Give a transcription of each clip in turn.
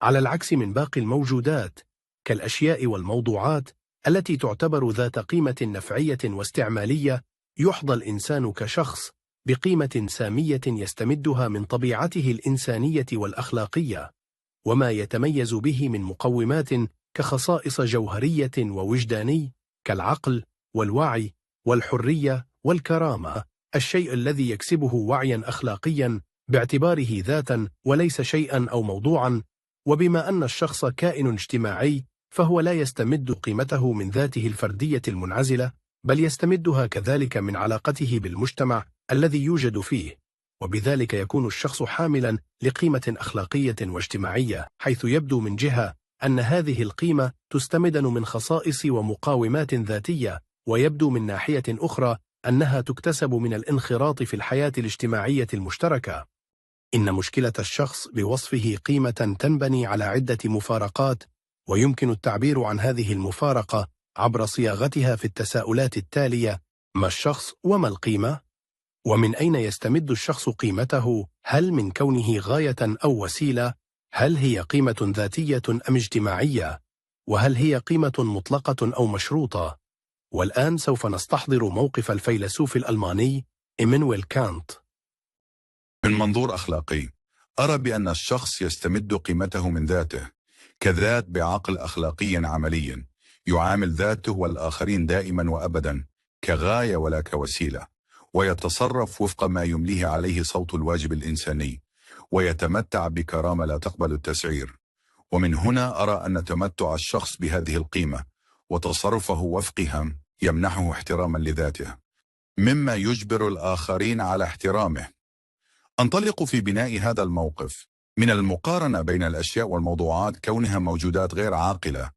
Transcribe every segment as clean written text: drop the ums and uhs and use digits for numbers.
على العكس من باقي الموجودات كالأشياء والموضوعات التي تعتبر ذات قيمة نفعية واستعمالية، يحظى الإنسان كشخص بقيمة سامية يستمدها من طبيعته الإنسانية والأخلاقية، وما يتميز به من مقومات كخصائص جوهرية ووجداني كالعقل والوعي والحرية والكرامة، الشيء الذي يكسبه وعيا أخلاقيا باعتباره ذاتا وليس شيئا أو موضوعا. وبما أن الشخص كائن اجتماعي، فهو لا يستمد قيمته من ذاته الفردية المنعزلة، بل يستمدها كذلك من علاقته بالمجتمع الذي يوجد فيه، وبذلك يكون الشخص حاملا لقيمة أخلاقية واجتماعية، حيث يبدو من جهة أن هذه القيمة تستمدن من خصائص ومقاومات ذاتية، ويبدو من ناحية أخرى أنها تكتسب من الانخراط في الحياة الاجتماعية المشتركة. إن مشكلة الشخص بوصفه قيمة تنبني على عدة مفارقات، ويمكن التعبير عن هذه المفارقة عبر صياغتها في التساؤلات التالية: ما الشخص وما القيمة؟ ومن أين يستمد الشخص قيمته؟ هل من كونه غاية أو وسيلة؟ هل هي قيمة ذاتية أم اجتماعية؟ وهل هي قيمة مطلقة أو مشروطة؟ والآن سوف نستحضر موقف الفيلسوف الألماني إيمانويل كانت. من منظور أخلاقي، أرى بأن الشخص يستمد قيمته من ذاته كذات بعقل أخلاقي عملي، يعامل ذاته والآخرين دائما وأبدا كغاية ولا كوسيلة، ويتصرف وفق ما يمليه عليه صوت الواجب الإنساني، ويتمتع بكرامة لا تقبل التسعير. ومن هنا أرى أن تمتع الشخص بهذه القيمة وتصرفه وفقها يمنحه احتراما لذاته، مما يجبر الآخرين على احترامه. أنطلق في بناء هذا الموقف من المقارنة بين الأشياء والموضوعات كونها موجودات غير عاقلة،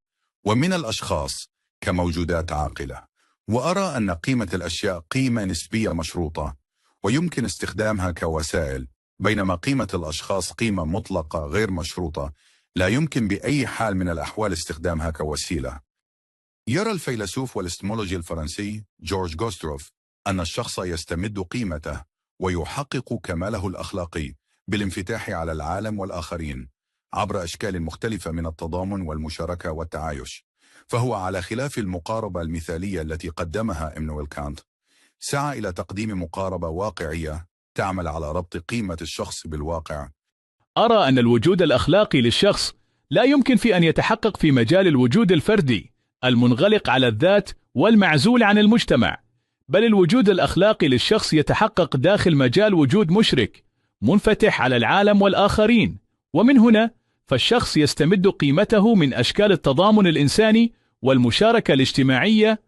ومن الأشخاص كموجودات عاقلة، وأرى أن قيمة الأشياء قيمة نسبية مشروطة ويمكن استخدامها كوسائل، بينما قيمة الأشخاص قيمة مطلقة غير مشروطة لا يمكن بأي حال من الأحوال استخدامها كوسيلة. يرى الفيلسوف والاستمولوجي الفرنسي جورج غوستروف أن الشخص يستمد قيمته ويحقق كماله الأخلاقي بالانفتاح على العالم والآخرين عبر أشكال مختلفة من التضامن والمشاركة والتعايش، فهو على خلاف المقاربة المثالية التي قدمها إيمانويل كانت، سعى إلى تقديم مقاربة واقعية تعمل على ربط قيمة الشخص بالواقع. أرى أن الوجود الأخلاقي للشخص لا يمكن في أن يتحقق في مجال الوجود الفردي المنغلق على الذات والمعزول عن المجتمع، بل الوجود الأخلاقي للشخص يتحقق داخل مجال وجود مشرك منفتح على العالم والآخرين. ومن هنا فالشخص يستمد قيمته من أشكال التضامن الإنساني والمشاركة الاجتماعية،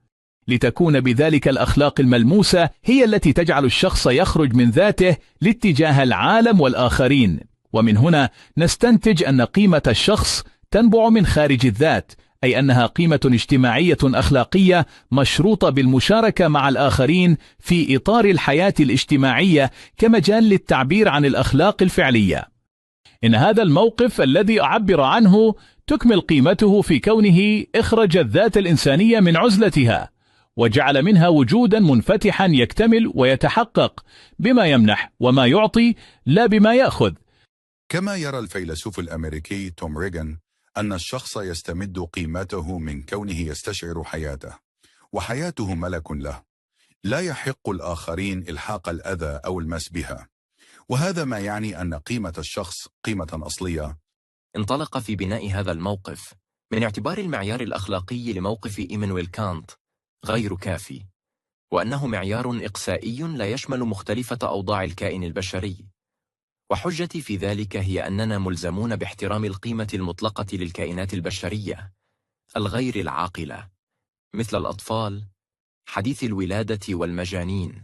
لتكون بذلك الأخلاق الملموسة هي التي تجعل الشخص يخرج من ذاته لاتجاه العالم والآخرين. ومن هنا نستنتج أن قيمة الشخص تنبع من خارج الذات، أي أنها قيمة اجتماعية أخلاقية مشروطة بالمشاركة مع الآخرين في إطار الحياة الاجتماعية كمجال للتعبير عن الأخلاق الفعلية. إن هذا الموقف الذي أعبر عنه تكمل قيمته في كونه إخرج الذات الإنسانية من عزلتها وجعل منها وجودا منفتحا يكتمل ويتحقق بما يمنح وما يعطي لا بما يأخذ. كما يرى الفيلسوف الأمريكي توم ريغان أن الشخص يستمد قيمته من كونه يستشعر حياته، وحياته ملك له، لا يحق الآخرين إلحاق الأذى أو المس بها، وهذا ما يعني أن قيمة الشخص قيمة أصلية. انطلق في بناء هذا الموقف من اعتبار المعيار الأخلاقي لموقف إيمانويل كانت غير كافي، وأنه معيار إقسائي لا يشمل مختلفة أوضاع الكائن البشري. وحجتي في ذلك هي أننا ملزمون باحترام القيمة المطلقة للكائنات البشرية الغير العاقلة، مثل الأطفال، حديث الولادة والمجانين،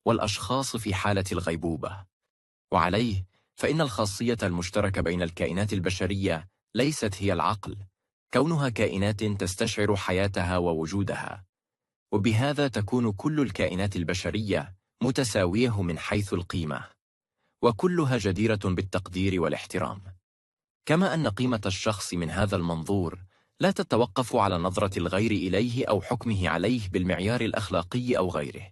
والأشخاص في حالة الغيبوبة. وعليه فإن الخاصية المشتركة بين الكائنات البشرية ليست هي العقل، كونها كائنات تستشعر حياتها ووجودها، وبهذا تكون كل الكائنات البشرية متساوية من حيث القيمة، وكلها جديرة بالتقدير والاحترام. كما أن قيمة الشخص من هذا المنظور لا تتوقف على نظرة الغير إليه أو حكمه عليه بالمعيار الأخلاقي أو غيره،